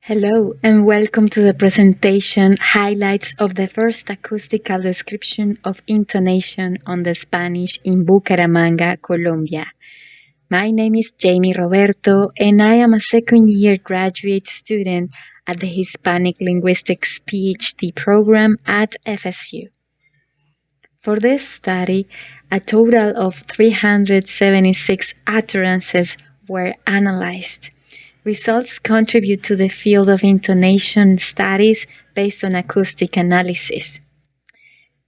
Hello and welcome to the presentation highlights of the first acoustical description of intonation on the Spanish in Bucaramanga, Colombia. My name is Jamie Roberto and I am a second-year graduate student at the Hispanic Linguistics PhD program at FSU. For this study, a total of 376 utterances were analyzed. Results contribute to the field of intonation studies based on acoustic analysis.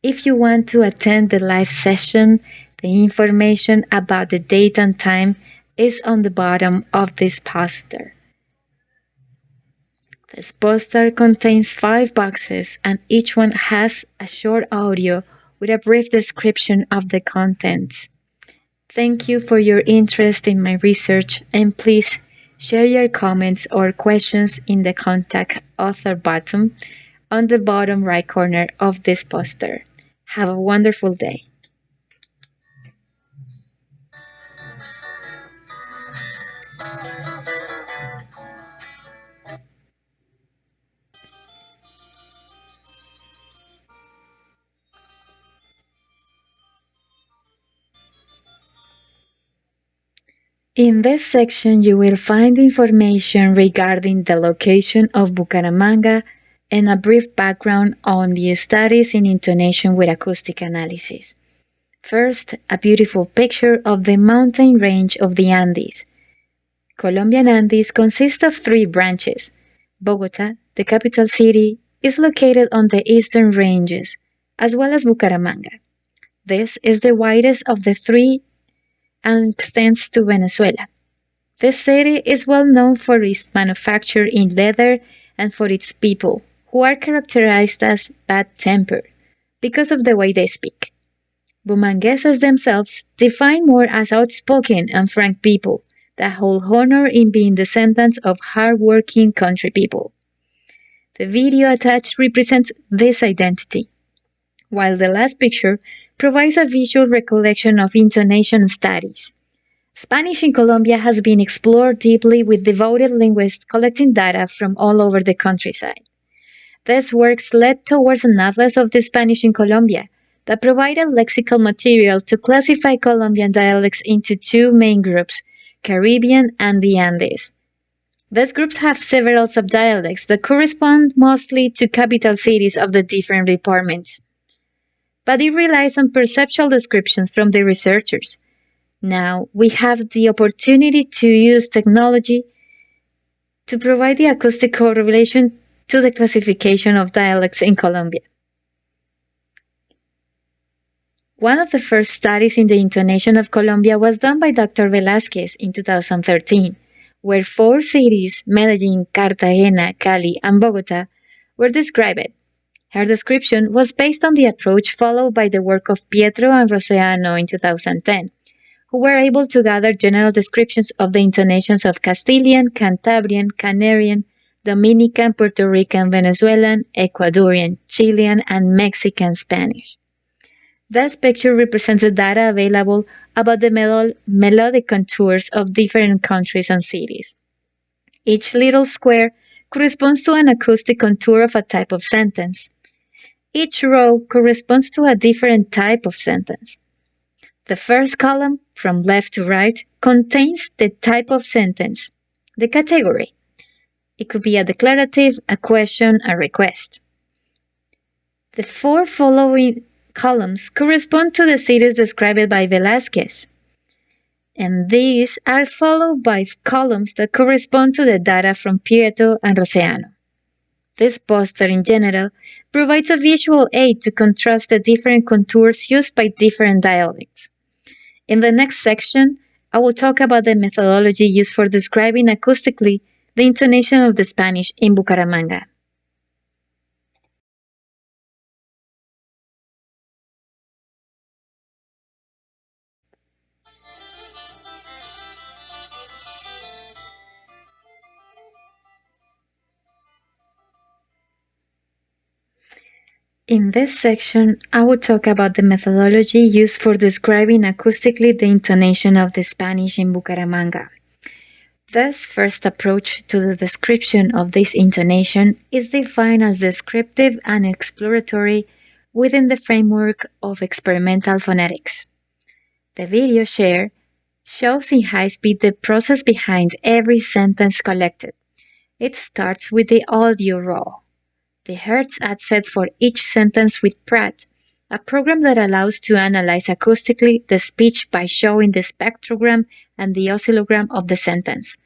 If you want to attend the live session, the information about the date and time is on the bottom of this poster. This poster contains 5 boxes and each one has a short audio with a brief description of the contents. Thank you for your interest in my research and please share your comments or questions in the Contact Author button on the bottom right corner of this poster. Have a wonderful day. In this section, you will find information regarding the location of Bucaramanga and a brief background on the studies in intonation with acoustic analysis. First, a beautiful picture of the mountain range of the Andes. Colombian Andes consist of 3 branches. Bogota, the capital city, is located on the eastern ranges, as well as Bucaramanga. This is the widest of the 3 and extends to Venezuela. This city is well known for its manufacture in leather and for its people, who are characterized as bad-tempered because of the way they speak. Bumangueses themselves define more as outspoken and frank people that hold honor in being descendants of hard-working country people. The video attached represents this identity, while the last picture provides a visual recollection of intonation studies. Spanish in Colombia has been explored deeply with devoted linguists collecting data from all over the countryside. These works led towards an atlas of the Spanish in Colombia that provided lexical material to classify Colombian dialects into 2 main groups, Caribbean and the Andes. These groups have several subdialects that correspond mostly to capital cities of the different departments. But it relies on perceptual descriptions from the researchers. Now, we have the opportunity to use technology to provide the acoustic correlation to the classification of dialects in Colombia. One of the first studies in the intonation of Colombia was done by Dr. Velázquez in 2013, where 4 cities, Medellín, Cartagena, Cali, and Bogota, were described. Her description was based on the approach followed by the work of Pietro and Roseano in 2010, who were able to gather general descriptions of the intonations of Castilian, Cantabrian, Canarian, Dominican, Puerto Rican, Venezuelan, Ecuadorian, Chilean, and Mexican Spanish. This picture represents the data available about the melodic contours of different countries and cities. Each little square corresponds to an acoustic contour of a type of sentence. Each row corresponds to a different type of sentence. The first column, from left to right, contains the type of sentence, the category. It could be a declarative, a question, a request. The 4 following columns correspond to the cities described by Velázquez, and these are followed by columns that correspond to the data from Pietro and Roseano. This poster in general provides a visual aid to contrast the different contours used by different dialects. In the next section, I will talk about the methodology used for describing acoustically the intonation of the Spanish in Bucaramanga. In this section, I will talk about the methodology used for describing acoustically the intonation of the Spanish in Bucaramanga. This first approach to the description of this intonation is defined as descriptive and exploratory within the framework of experimental phonetics. The video shared shows in high speed the process behind every sentence collected. It starts with the audio raw. The Hertz ad set for each sentence with Pratt, a program that allows to analyze acoustically the speech by showing the spectrogram and the oscillogram of the sentence.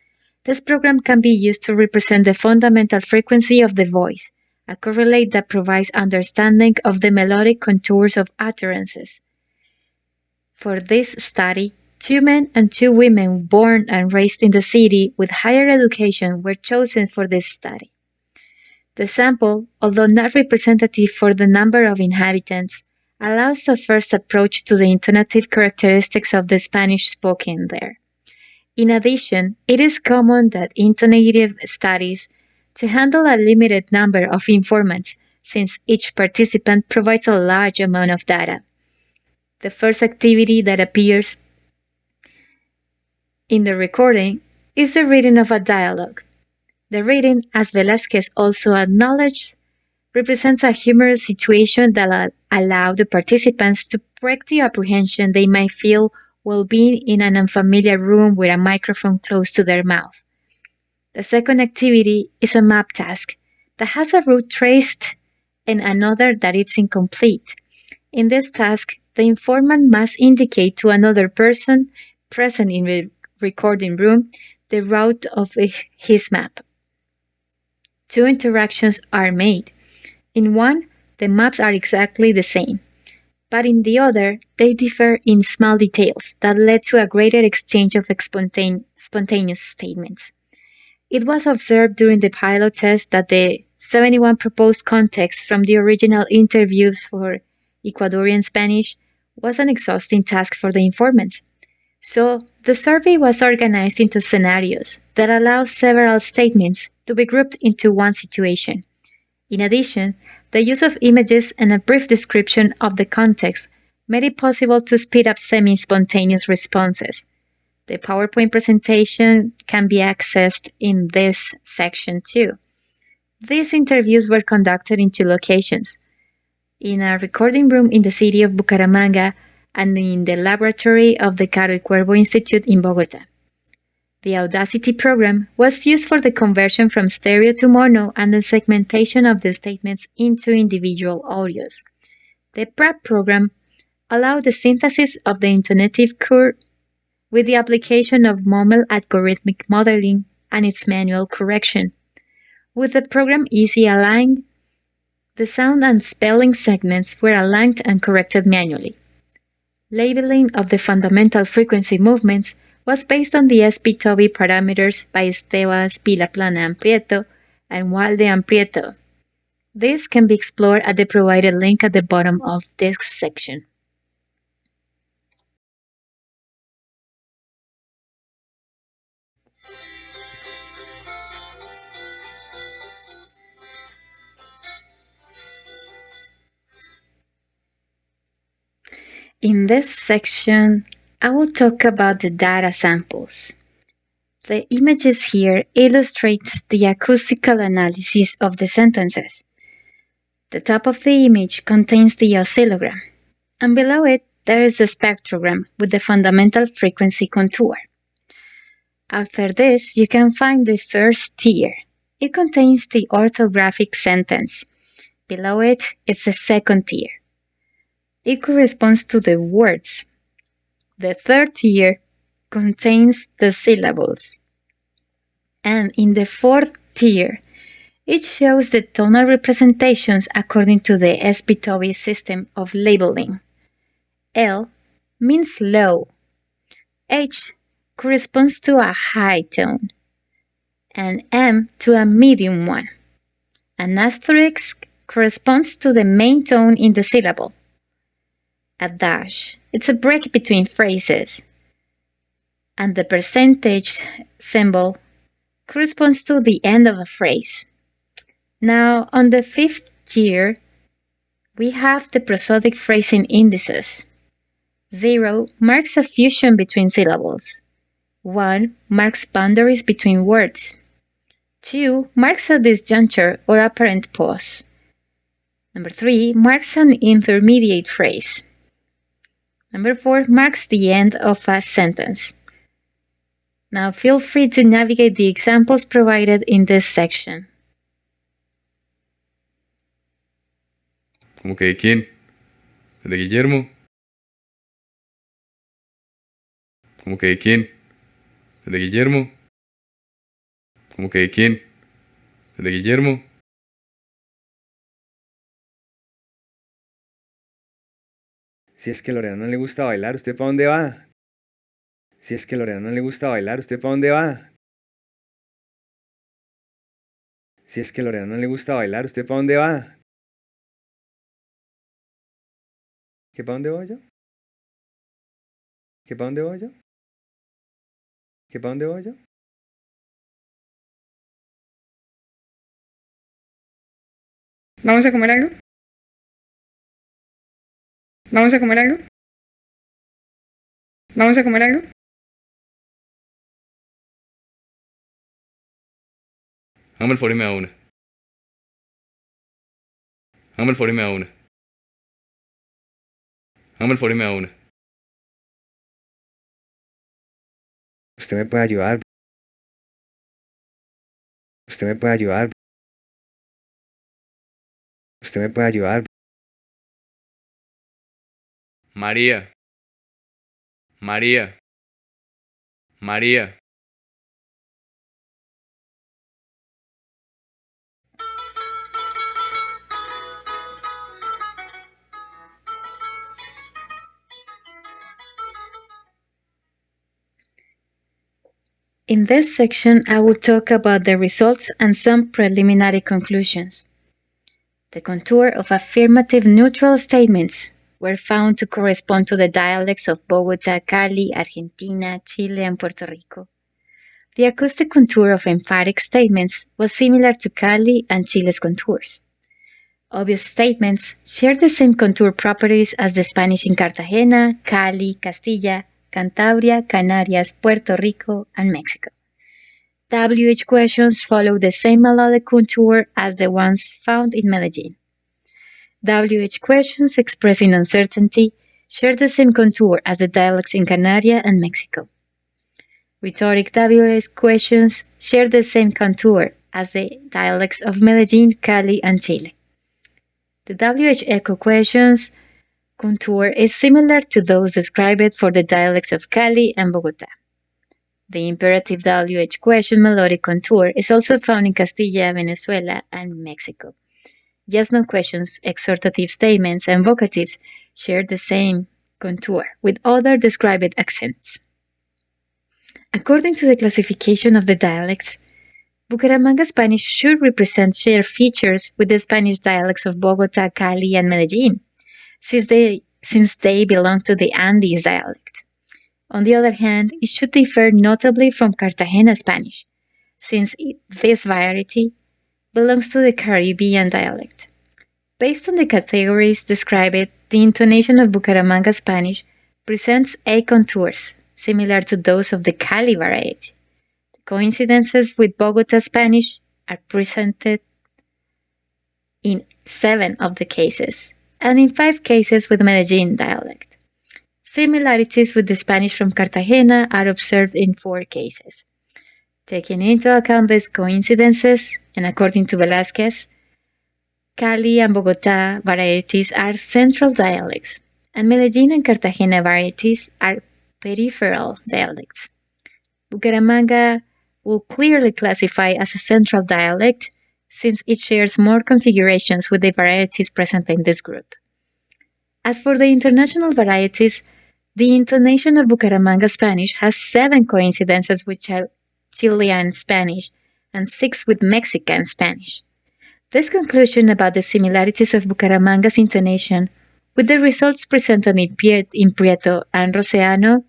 This program can be used to represent the fundamental frequency of the voice, a correlate that provides understanding of the melodic contours of utterances. For this study, 2 men and 2 women born and raised in the city with higher education were chosen for this study. The sample, although not representative for the number of inhabitants, allows the first approach to the intonative characteristics of the Spanish spoken there. In addition, it is common that intonative studies to handle a limited number of informants, since each participant provides a large amount of data. The first activity that appears in the recording is the reading of a dialogue. The reading, as Velázquez also acknowledged, represents a humorous situation that allows the participants to break the apprehension they might feel while being in an unfamiliar room with a microphone close to their mouth. The second activity is a map task that has a route traced and another that is incomplete. In this task, the informant must indicate to another person present in the recording room the route of his map. 2 interactions are made. In one, the maps are exactly the same, but in the other, they differ in small details that led to a greater exchange of spontaneous statements. It was observed during the pilot test that the 71 proposed contexts from the original interviews for Ecuadorian Spanish was an exhausting task for the informants. So, the survey was organized into scenarios that allow several statements to be grouped into one situation. In addition, the use of images and a brief description of the context made it possible to speed up semi-spontaneous responses. The PowerPoint presentation can be accessed in this section too. These interviews were conducted in 2 locations, in a recording room in the city of Bucaramanga and in the laboratory of the Caro y Cuervo Institute in Bogota. The Audacity program was used for the conversion from stereo to mono and the segmentation of the statements into individual audios. The PrEP program allowed the synthesis of the intonative curve with the application of MOMEL algorithmic modeling and its manual correction. With the program easy aligned, the sound and spelling segments were aligned and corrected manually. Labeling of the fundamental frequency movements was based on the SPTOBI parameters by Estevas, Vilaplana, and Prieto, and Walde and Prieto. This can be explored at the provided link at the bottom of this section. In this section, I will talk about the data samples. The images here illustrates the acoustical analysis of the sentences. The top of the image contains the oscillogram, and below it there is the spectrogram with the fundamental frequency contour. After this, you can find the first tier. It contains the orthographic sentence. Below it is the second tier. It corresponds to the words. The third tier contains the syllables. And in the fourth tier, it shows the tonal representations according to the SPTOBI system of labeling. L means low. H corresponds to a high tone. And M to a medium one. An asterisk corresponds to the main tone in the syllable. A dash, it's a break between phrases. And the percentage symbol corresponds to the end of a phrase. Now, on the fifth tier, we have the prosodic phrasing indices. 0 marks a fusion between syllables. 1. Marks boundaries between words. 2. Marks a disjuncture or apparent pause. Number 3. Marks an intermediate phrase. Number 4. Marks the end of a sentence. Now feel free to navigate the examples provided in this section. ¿Cómo que de quién? ¿De Guillermo? ¿Cómo que de quién? ¿De Guillermo? ¿Cómo que de quién? ¿De Guillermo? Si es que a Lorena no le gusta bailar, ¿usted para dónde va? Si es que a Lorena no le gusta bailar, ¿usted para dónde va? Si es que a Lorena no le gusta bailar, ¿usted para dónde va? ¿Qué para dónde voy yo? ¿Qué para dónde voy yo? ¿Qué para dónde voy yo? ¿Vamos a comer algo? ¿Vamos a comer algo? ¿Vamos a comer algo? Hágame el favor y me da una. Hágame el favor y me da una. Hágame el favor y me da una. Usted me puede ayudar. Usted me puede ayudar. Usted me puede ayudar. María. María. María. In this section, I will talk about the results and some preliminary conclusions. The contour of affirmative neutral statements were found to correspond to the dialects of Bogotá, Cali, Argentina, Chile, and Puerto Rico. The acoustic contour of emphatic statements was similar to Cali and Chile's contours. Obvious statements share the same contour properties as the Spanish in Cartagena, Cali, Castilla, Cantabria, Canarias, Puerto Rico, and Mexico. WH questions follow the same melodic contour as the ones found in Medellin. WH questions expressing uncertainty share the same contour as the dialects in Canarias and Mexico. Rhetoric WH questions share the same contour as the dialects of Medellin, Cali, and Chile. The WH echo questions contour is similar to those described for the dialects of Cali and Bogotá. The imperative WH question melodic contour is also found in Castilla, Venezuela, and Mexico. Yes-no questions, exhortative statements, and vocatives share the same contour with other described accents. According to the classification of the dialects, Bucaramanga Spanish should represent shared features with the Spanish dialects of Bogotá, Cali, and Medellin, since they belong to the Andes dialect. On the other hand, it should differ notably from Cartagena Spanish, since this variety belongs to the Caribbean dialect. Based on the categories described, the intonation of Bucaramanga Spanish presents A contours, similar to those of the Cali variety. The coincidences with Bogotá Spanish are presented in 7 of the cases, and in 5 cases with Medellin dialect. Similarities with the Spanish from Cartagena are observed in 4 cases. Taking into account these coincidences, and according to Velázquez, Cali and Bogotá varieties are central dialects, and Medellin and Cartagena varieties are peripheral dialects. Bucaramanga will clearly classify as a central dialect since it shares more configurations with the varieties present in this group. As for the international varieties, the intonation of Bucaramanga Spanish has 7 coincidences with Chilean Spanish and 6 with Mexican Spanish. This conclusion about the similarities of Bucaramanga's intonation with the results presented in Prieto and Roseano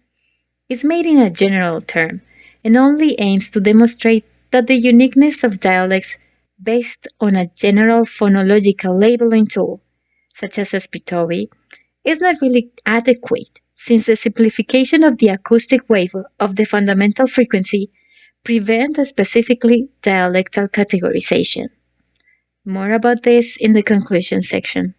is made in a general term and only aims to demonstrate that the uniqueness of dialects based on a general phonological labeling tool, such as Spitobi, is not really adequate since the simplification of the acoustic wave of the fundamental frequency prevents specifically dialectal categorization. More about this in the conclusion section.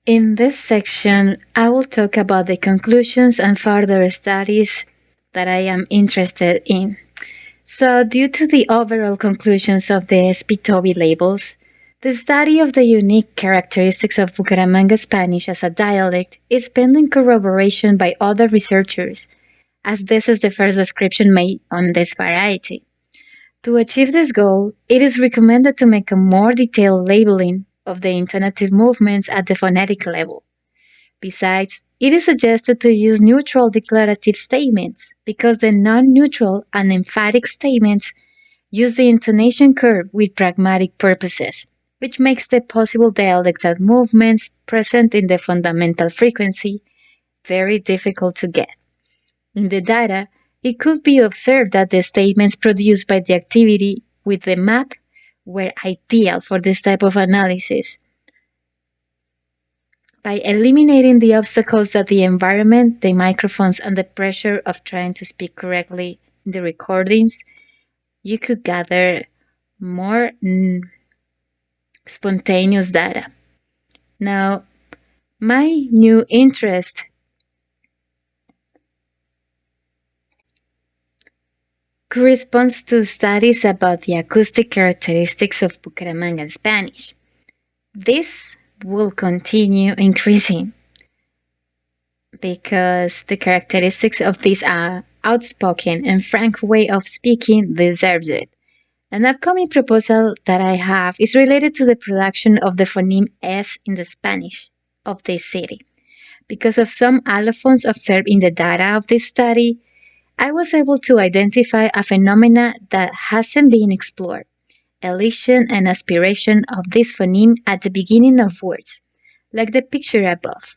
In this section, I will talk about the conclusions and further studies that I am interested in. So, due to the overall conclusions of the SPTOBI labels, the study of the unique characteristics of Bucaramanga Spanish as a dialect is pending corroboration by other researchers, as this is the first description made on this variety. To achieve this goal, it is recommended to make a more detailed labeling of the intonative movements at the phonetic level. Besides, it is suggested to use neutral declarative statements because the non-neutral and emphatic statements use the intonation curve with pragmatic purposes, which makes the possible dialectal movements present in the fundamental frequency very difficult to get. In the data, it could be observed that the statements produced by the activity with the map were ideal for this type of analysis. By eliminating the obstacles that the environment, the microphones, and the pressure of trying to speak correctly in the recordings, you could gather more spontaneous data. Now, my new interest corresponds to studies about the acoustic characteristics of Bucaramanga Spanish. This will continue increasing because the characteristics of this outspoken and frank way of speaking deserves it. An upcoming proposal that I have is related to the production of the phoneme S in the Spanish of this city. Because of some allophones observed in the data of this study, I was able to identify a phenomena that hasn't been explored: elision and aspiration of this phoneme at the beginning of words, like the picture above.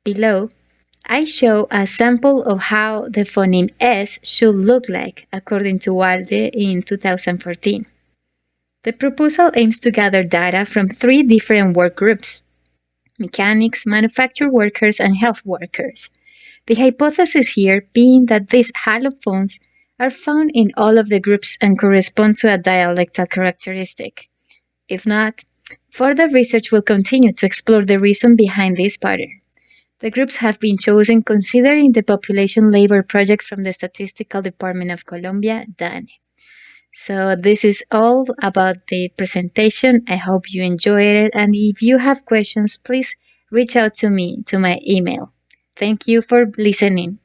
Below, I show a sample of how the phoneme S should look like, according to Walde in 2014. The proposal aims to gather data from 3 different work groups: mechanics, manufacture workers, and health workers. The hypothesis here being that these allophones are found in all of the groups and correspond to a dialectal characteristic. If not, further research will continue to explore the reason behind this pattern. The groups have been chosen considering the Population Labor Project from the Statistical Department of Colombia, DANE. So this is all about the presentation. I hope you enjoyed it, and if you have questions, please reach out to me to my email. Thank you for listening.